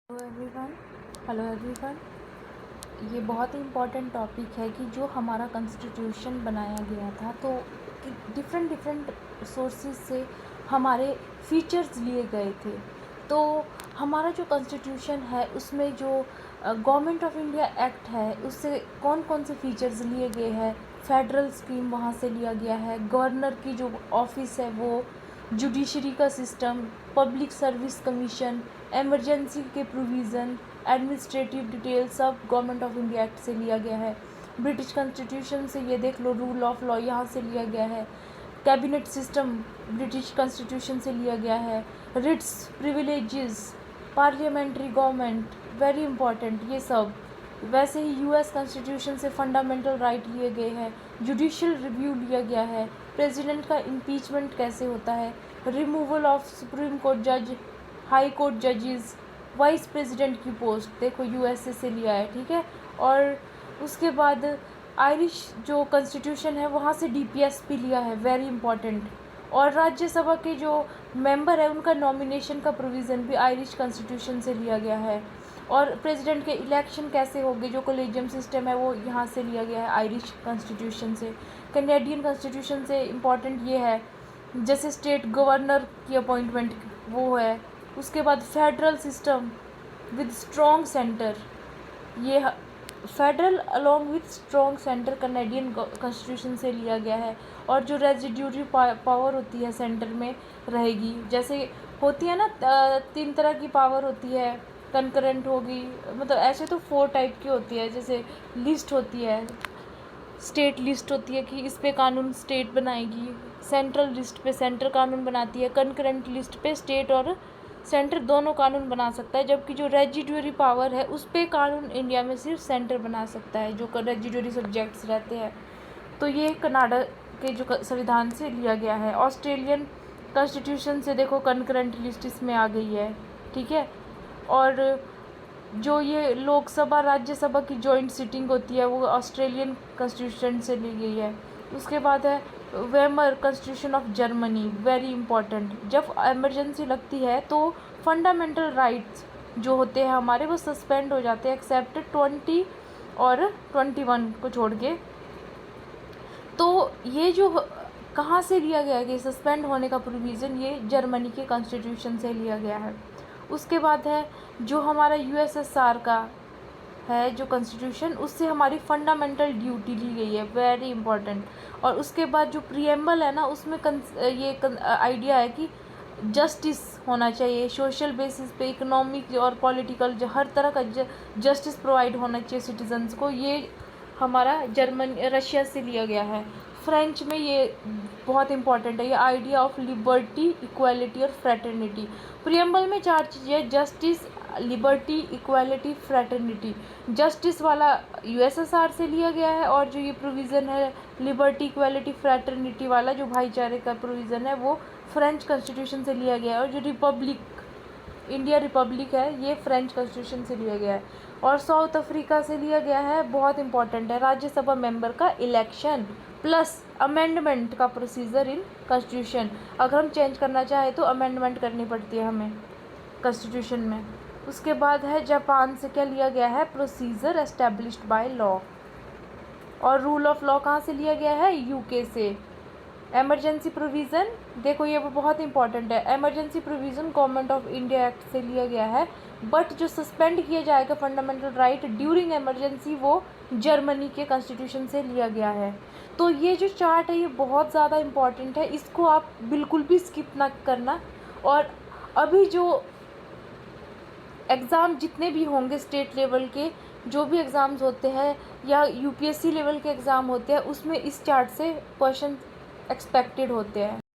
Hello everyone. ये बहुत ही important topic है कि जो हमारा कॉन्स्टिट्यूशन बनाया गया था, तो डिफरेंट सोर्सेस से हमारे फीचर्स लिए गए थे। तो हमारा जो कॉन्स्टिट्यूशन है उसमें जो गवर्नमेंट ऑफ इंडिया एक्ट है उससे कौन कौन से फीचर्स लिए गए हैं, फेडरल स्कीम वहाँ से लिया गया है, गवर्नर की जो ऑफिस है वो, जुडिशरी का system, public service commission, emergency के प्रोविज़न, एडमिनिस्ट्रेटिव डिटेल सब गवर्नमेंट ऑफ इंडिया एक्ट से लिया गया है। ब्रिटिश कॉन्स्टिट्यूशन से ये देख लो, रूल ऑफ लॉ यहाँ से लिया गया है। कैबिनेट सिस्टम ब्रिटिश कॉन्स्टिट्यूशन से लिया गया है। Writs, privileges, parliamentary government, very important ये सब। वैसे ही यूएस कॉन्स्टिट्यूशन से फंडामेंटल राइट लिए गए हैं। जुडिशियल रिव्यू लिया गया है। प्रेसिडेंट का इम्पीचमेंट कैसे होता है, रिमूवल ऑफ सुप्रीम कोर्ट जज, हाई कोर्ट जजेस, वाइस प्रेसिडेंट की पोस्ट देखो यूएसए से लिया है, ठीक है। और उसके बाद आयरिश जो कॉन्स्टिट्यूशन है वहाँ से डीपीएस भी लिया है, वेरी इंपॉर्टेंट। और राज्यसभा के जो मेंबर है उनका नॉमिनेशन का प्रोविज़न भी आयरिश कॉन्स्टिट्यूशन से लिया गया है। और प्रेसिडेंट के इलेक्शन कैसे होंगे, जो कॉलेजियम सिस्टम है वो यहाँ से लिया गया है आयरिश कॉन्स्टिट्यूशन से। कैनेडियन कॉन्स्टिट्यूशन से इम्पॉर्टेंट ये है जैसे स्टेट गवर्नर की अपॉइंटमेंट वो है। उसके बाद federal system with strong centre, ये federal along with strong centre Canadian constitution से लिया गया है। और जो रेजिड्यूरी पावर होती है सेंटर में रहेगी, जैसे होती है ना 3 तरह की पावर होती है, कंकरेंट होगी, मतलब ऐसे तो 4 टाइप की होती है। जैसे लिस्ट होती है, स्टेट लिस्ट होती है कि इस पे कानून स्टेट बनाएगी, सेंट्रल लिस्ट पे सेंटर कानून बनाती है, कंकरेंट लिस्ट पे स्टेट और सेंटर दोनों कानून बना सकता है। जबकि जो रेजिड्यूरी पावर है उस पे कानून इंडिया में सिर्फ सेंटर बना सकता है, जो रेजिड्यूरी सब्जेक्ट्स रहते हैं। तो ये कनाडा के जो संविधान से लिया गया है। ऑस्ट्रेलियन कॉन्स्टिट्यूशन से देखो कंकरेंट लिस्ट इसमें आ गई है, ठीक है। और जो ये लोकसभा राज्यसभा की जॉइंट सिटिंग होती है वो ऑस्ट्रेलियन कॉन्स्टिट्यूशन से ली गई है। उसके बाद है Weimar constitution of Germany, very important. जब इमरजेंसी लगती है तो फंडामेंटल राइट्स जो होते हैं हमारे वो सस्पेंड हो जाते हैं, एक्सेप्ट 20 और 21 को छोड़ के। तो ये जो कहाँ से लिया गया है कि सस्पेंड होने का प्रोविज़न, ये जर्मनी के कॉन्स्टिट्यूशन से लिया गया है। उसके बाद है जो हमारा यूएसएसआर का है जो कॉन्स्टिट्यूशन, उससे हमारी फंडामेंटल ड्यूटी ली गई है, वेरी इंपॉर्टेंट। और उसके बाद जो प्रीएम्बल है ना उसमें ये आइडिया है कि जस्टिस होना चाहिए सोशल बेसिस पे, इकोनॉमिक और पॉलिटिकल हर तरह का जस्टिस प्रोवाइड होना चाहिए सिटीजन्स को। ये हमारा रशिया से लिया गया है। फ्रेंच में ये बहुत इंपॉर्टेंट है, ये आइडिया ऑफ लिबर्टी, इक्वालिटी और फ्रेटर्निटी। प्रियम्बल में 4 चीज़ें, justice, liberty, equality, fraternity. Justice वाला यूएसएसआर से लिया गया है, और जो ये प्रोविज़न है लिबर्टी, इक्वालिटी, फ्रेटर्निटी वाला जो भाईचारे का प्रोविज़न है वो फ्रेंच कॉन्स्टिट्यूशन से लिया गया है। और जो रिपब्लिक, इंडिया रिपब्लिक है, ये फ्रेंच कॉन्स्टिट्यूशन से लिया गया है। और साउथ अफ्रीका से लिया गया है, बहुत इंपॉर्टेंट है, राज्यसभा मेंबर का इलेक्शन प्लस अमेंडमेंट का प्रोसीजर इन कॉन्स्टिट्यूशन। अगर हम चेंज करना चाहें तो अमेंडमेंट करनी पड़ती है हमें कॉन्स्टिट्यूशन में। उसके बाद है जापान से क्या लिया गया है, प्रोसीजर एस्टेब्लिश्ड बाय लॉ। और रूल ऑफ लॉ कहाँ से लिया गया है, यूके से। एमरजेंसी प्रोविज़न देखो ये बहुत इंपॉर्टेंट है, emergency provision government of India act से लिया गया है, बट जो सस्पेंड किया जाएगा फंडामेंटल राइट ड्यूरिंग एमरजेंसी वो जर्मनी के कॉन्स्टिट्यूशन से लिया गया है। तो ये जो चार्ट है ये बहुत ज़्यादा इंपॉर्टेंट है, इसको आप बिल्कुल भी स्किप ना करना। और अभी जो एग्ज़ाम जितने भी होंगे स्टेट लेवल के, जो भी एग्ज़ाम्स होते हैं या यूपीएससी लेवल के एग्ज़ाम होते हैं, उसमें इस चार्ट से क्वेश्चन एक्सपेक्टेड होते हैं।